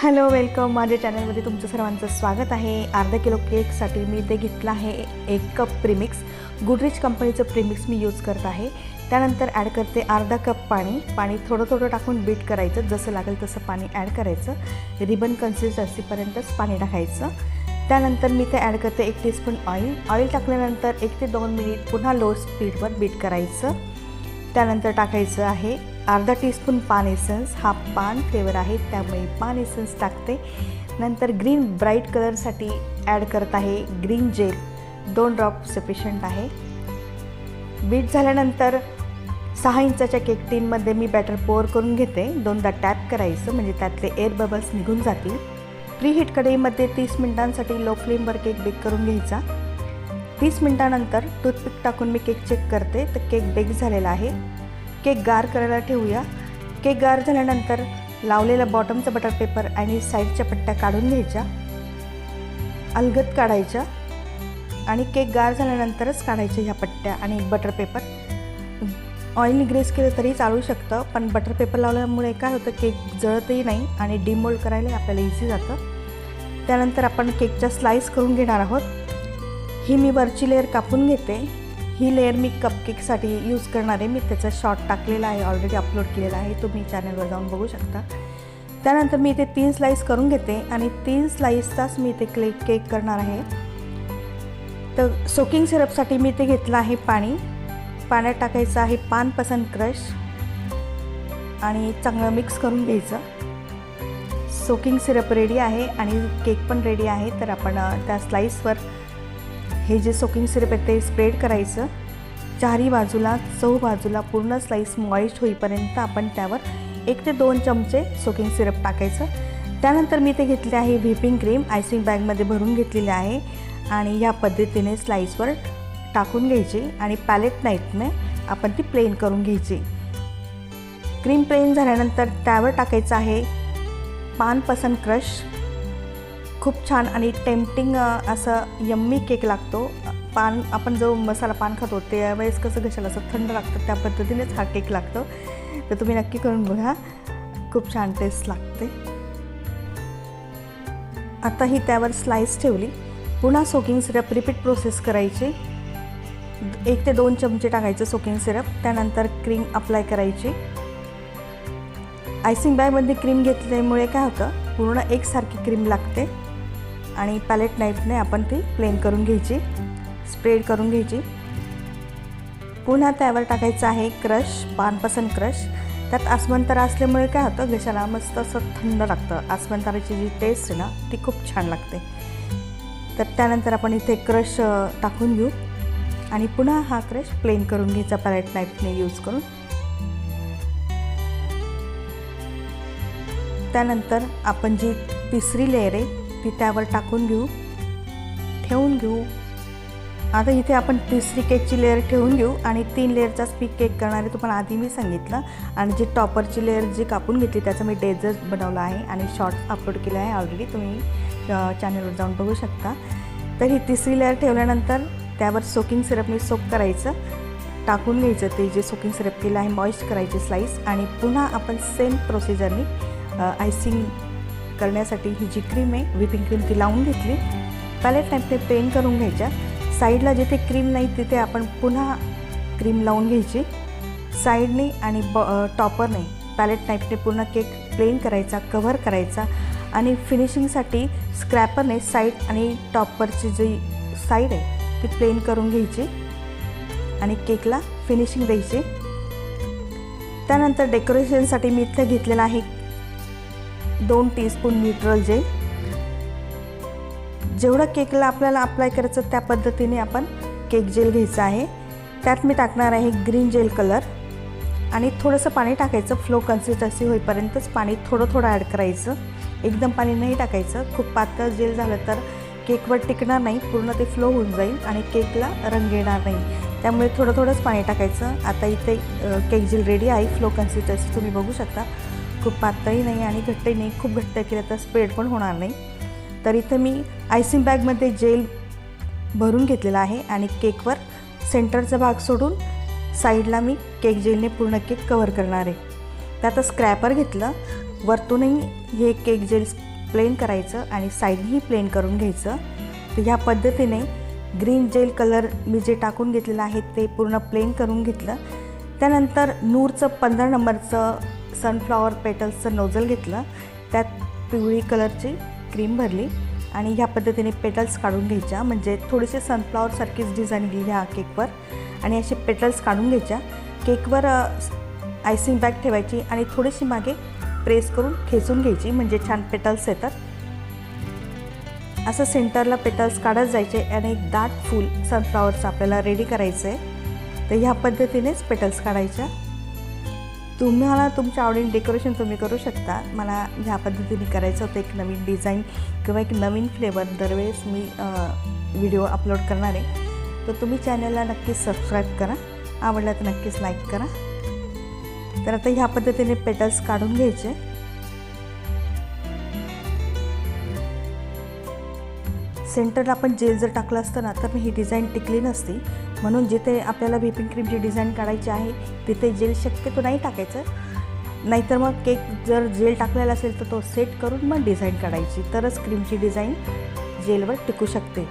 Hello welcome माझ्या चॅनलमध्ये तुमचं सर्वांचं स्वागत आहे। अर्धा किलो केकसाठी मी ते घेतलं आहे 1 कप प्रीमिक्स, गुडरिच कंपनीचं प्रीमिक्स मी यूज करत आहे। त्यानंतर ॲड करते अर्धा कप पाणी थोडं थोडं टाकून बीट करायचं, जसं लागेल तसं पाणी ॲड करायचं, रिबन कन्सिस्टन्सीपर्यंतच पाणी टाकायचं। त्यानंतर मी ते ॲड करते 1 टीस्पून ऑइल टाकल्यानंतर 1 ते 2 मिनिट पुन्हा लो स्पीडवर बीट करायचं। त्यानंतर टाकायचं आहे अर्धा टीस्पून पान एसेन्स, हा पान फ्लेवर आहे त्यामुळे पान एसेन्स टाकते। नंतर ग्रीन ब्राईट कलरसाठी ॲड करत आहे ग्रीन जेल, 2 ड्रॉप सफिशियंट आहे। बीट झाल्यानंतर 6 इंचाच्या केक टीनमध्ये मी बॅटर पोअर करून घेते, 2दा टॅप करायचं म्हणजे त्यातले एअर बबल्स निघून जातील। प्रीहीट कढईमध्ये 30 मिनिटांसाठी लो फ्लेमवर केक बेक करून घ्यायचा। 30 मिनिटांनंतर टूथपिक टाकून मी केक चेक करते तर केक बेक झालेला आहे। केक गार करायला ठेवूया। केक गार झाल्यानंतर लावलेला बॉटमचा बटर पेपर आणि साईडच्या पट्ट्या काढून घ्यायच्या, अलगद काढायच्या आणि केक गार झाल्यानंतरच काढायच्या ह्या पट्ट्या आणि बटर पेपर। ऑइलनी ग्रेस केलं तरी चालू शकतं, पण बटर पेपर लावल्यामुळे काय होतं केक जळतही नाही आणि डिमोल्ड करायला आपल्याला इझी जातं। त्यानंतर आपण केकच्या स्लाइस करून घेणार आहोत। ही मी वरची लेअर कापून घेते। ही लेअर मी कपकेकसाठी यूज करणार आहे, मी त्याचा शॉर्ट टाकलेला आहे, ऑलरेडी अपलोड केलेला आहे, तुम्ही चॅनलवर जाऊन बघू शकता। त्यानंतर मी इथे 3 स्लाइस करून घेते आणि 3 स्लाइसचाच मी इथे केक करणार आहे। तर सोकिंग सिरपसाठी मी इथे घेतलं आहे पाण्यात टाकायचं आहे पान पसंत क्रश आणि चांगलं मिक्स करून घ्यायचं। सोकिंग सिरप रेडी आहे आणि केक पण रेडी आहे। तर आपण त्या स्लाइसवर हे जे सोकिंग सिरप आहे ते स्प्रेड करायचं, चारही बाजूला चहूबाजूला पूर्ण स्लाइस मॉइस्ट होईपर्यंत आपण त्यावर 1 ते 2 चमचे सोकिंग सिरप टाकायचं। त्यानंतर मी ते घेतले आहे व्हिपिंग क्रीम, आयसिंग बॅगमध्ये भरून घेतलेले आहे आणि ह्या पद्धतीने स्लाइसवर टाकून घ्यायची आणि पॅलेट नाईफने आपण ती प्लेन करून घ्यायची। क्रीम प्लेन झाल्यानंतर त्यावर टाकायचं आहे पान पसंत क्रश। खूप छान आणि टेम्पटिंग असं यम्मी केक लागतो। पान आपण जो मसाला पान खातो त्यावेळेस कसं घशाला असं थंड लागतं, त्या पद्धतीनेच हा केक लागतो। तर तुम्ही नक्की करून बघा, खूप छान टेस्ट लागते। आता ही त्यावर स्लाइस ठेवली, पुन्हा सोकिंग सिरप रिपीट प्रोसेस करायची। 1 ते 2 चमचे टाकायचं सोकिंग सिरप, त्यानंतर क्रीम अप्लाय करायची। आयसिंग बॅगमध्ये क्रीम घेतल्यामुळे काय होतं पूर्ण एकसारखी क्रीम लागते आणि पॅलेट नाईफने आपण ती प्लेन करून घ्यायची, स्प्रेड करून घ्यायची। पुन्हा त्यावर टाकायचं आहे क्रश, पानपसंत क्रश। त्यात आसमंतारा असल्यामुळे काय होतं घशाला मस्त असं थंड लागतं। आसमंताराची जी टेस्ट आहे ना ती खूप छान लागते। तर त्यानंतर आपण इथे क्रश टाकून घेऊ आणि पुन्हा हा क्रश प्लेन करून घ्यायचा पॅलेट नाईफने यूज करून। त्यानंतर आपण जी तिसरी लेअर आहे ती त्यावर टाकून घेऊ, ठेवून घेऊ। आता इथे आपण तिसरी केकची लेअर ठेवून घेऊ आणि 3 लेअरचाच मी केक करणार आहे, तुम्हाला आधी मी सांगितलं। आणि जी टॉपरची लेअर जी कापून घेतली त्याचा मी डेझर्ट बनवला आहे आणि शॉर्ट अपलोड केला आहे ऑलरेडी, तुम्ही चॅनलवर जाऊन बघू शकता। तर ही तिसरी लेअर ठेवल्यानंतर त्यावर सोकिंग सिरपने सोक करायचं, टाकून घ्यायचं ते जे सोकिंग सिरप केलं आहे, मॉइस्ट करायची स्लाइस आणि पुन्हा आपण सेम प्रोसिजरनी आयसिंग करण्यासाठी ही जी क्रीम आहे व्हिपिंग क्रीम ती लावून घेतली, पॅलेट नाईफने प्लेन करून घ्यायच्या। साईडला जिथे क्रीम नाही तिथे आपण पुन्हा क्रीम लावून घ्यायची साईडने आणि टॉपरने पॅलेट नाईफने पूर्ण केक प्लेन करायचा, कव्हर करायचा आणि फिनिशिंगसाठी स्क्रॅपरने साईड आणि टॉपरची जी साईड आहे ती प्लेन करून घ्यायची आणि केकला फिनिशिंग द्यायची। त्यानंतर डेकोरेशनसाठी मी इथं घेतलेला आहे 2 टीस्पून न्यूट्रल जेल। जेवढं केकला आपल्याला अप्लाय करायचं त्या पद्धतीने आपण केक जेल घ्यायचं आहे। त्यात मी टाकणार आहे ग्रीन जेल कलर आणि थोडंसं पाणी टाकायचं, फ्लो कन्सिस्टन्सी होईपर्यंतच पाणी थोडं थोडं ॲड करायचं, एकदम पाणी नाही टाकायचं। खूप पातळ जेल झालं तर केकवर टिकणार नाही, पूर्ण ते फ्लो होऊन जाईल आणि केकला रंग येणार नाही, त्यामुळे थोडं थोडंच पाणी टाकायचं। आता इथे केक जेल रेडी आहे, फ्लो कन्सिस्टन्सी तुम्ही बघू शकता, खूप पातळही नाही आणि घट्टही नाही, खूप घट्ट केलं तर स्प्रेड पण होणार नाही। तर इथं मी आयसिंग बॅगमध्ये जेल भरून घेतलेला आहे आणि केकवर सेंटरचा भाग सोडून साईडला मी केक जेलने पूर्ण केक कव्हर करणार आहे। त्यात स्क्रॅपर घेतलं, वरतूनही हे केक जेल प्लेन करायचं आणि साईडही प्लेन करून घ्यायचं. तर ह्या पद्धतीने ग्रीन जेल कलर मी जे टाकून घेतलेलं आहे ते पूर्ण प्लेन करून घेतलं. त्यानंतर नूरचं 15 नंबरचं सनफ्लॉवर पेटल्सचं नोझल घेतलं, त्यात पिवळी कलरची क्रीम भरली आणि ह्या पद्धतीने पेटल्स काढून घ्यायच्या. म्हणजे थोडीशी सनफ्लॉवरसारखीच डिझाईन गेली ह्या केकवर आणि असे पेटल्स काढून घ्यायच्या. केकवर आयसिंग बॅग ठेवायची आणि थोडीशी मागे प्रेस करून खेचून घ्यायची, म्हणजे छान पेटल्स येतात. असं सेंटरला पेटल्स काढत जायचे आणि एक दाट फूल सनफ्लॉवरचं आपल्याला रेडी करायचं आहे. तर ह्या पद्धतीनेच पेटल्स काढायच्या. तुम्हाला तुमच्या आवडीने डेकोरेशन तुम्ही करू शकता. मला ह्या पद्धतीने करायचं होतं, एक नवीन डिझाईन किंवा एक नवीन फ्लेवर दरवेळेस मी व्हिडिओ अपलोड करणार आहे. तर तुम्ही चॅनलला नक्कीच सबस्क्राईब करा, आवडला तर नक्कीच लाईक करा. तर आता ह्या पद्धतीने पेटल्स काढून घ्यायचे. सेंटरला आपण जेल जर टाकलं असतं ना तर ही डिझाईन टिकली नसती. म्हणून जिथे आपल्याला व्हिपिंग क्रीमची डिझाईन काढायची आहे तिथे जेल शक्यतो नाही टाकायचं. नाहीतर मग केक जर जेल टाकलेला असेल तर तो सेट करून मग डिझाईन काढायची, तरच क्रीमची डिझाईन जेलवर टिकू शकते.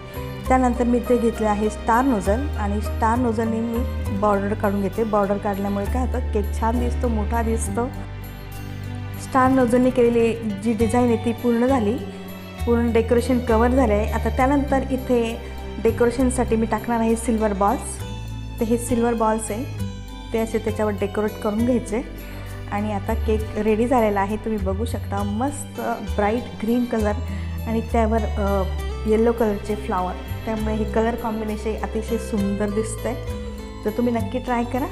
त्यानंतर मी ते घेतले आहे स्टार नोझल आणि स्टार नोझलने मी बॉर्डर काढून घेते. बॉर्डर काढल्यामुळे काय होतं, केक छान दिसतो, मोठा दिसतो. स्टार नोझलने केलेली जी डिझाईन आहे ती पूर्ण झाली. पूर्ण डेकोरेशन कवर झालं आहे. आता त्यानंतर इथे डेकोरेशनसाठी मी टाकणार आहे सिल्वर बॉल्स. तर हे सिल्वर बॉल्स आहे ते असे त्याच्यावर डेकोरेट करून घ्यायचे. आणि आता केक रेडी झालेला आहे, तुम्ही बघू शकता. मस्त ब्राईट ग्रीन कलर आणि त्यावर येलो कलरचे फ्लावर, त्यामुळे हे कलर कॉम्बिनेशन अतिशय सुंदर दिसतंय. तर तुम्ही नक्की ट्राय करा.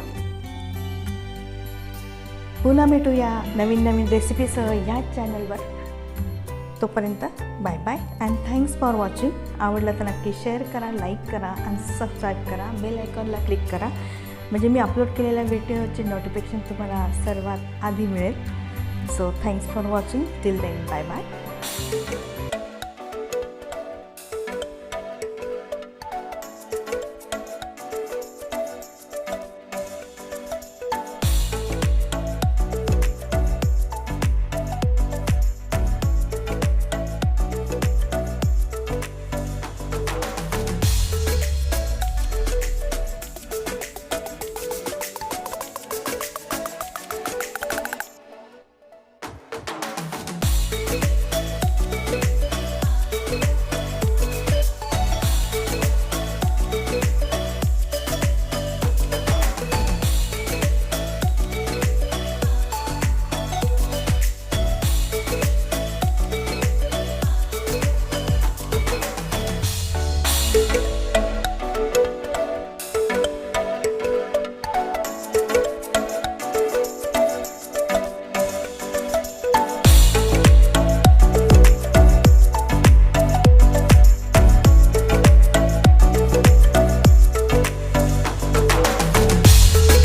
पुन्हा भेटूया नवीन नवीन रेसिपीसह ह्याच चॅनलवर. तोपर्यंत bye bye and thanks for watching. आवडलं तर नक्की शेअर करा, लाईक करा आणि सबस्क्राईब करा. बेल आयकॉनला क्लिक करा, म्हणजे मी अपलोड केलेल्या व्हिडिओचे नोटिफिकेशन तुम्हाला सर्वात आधी मिळेल. So thanks for watching. Till then bye bye.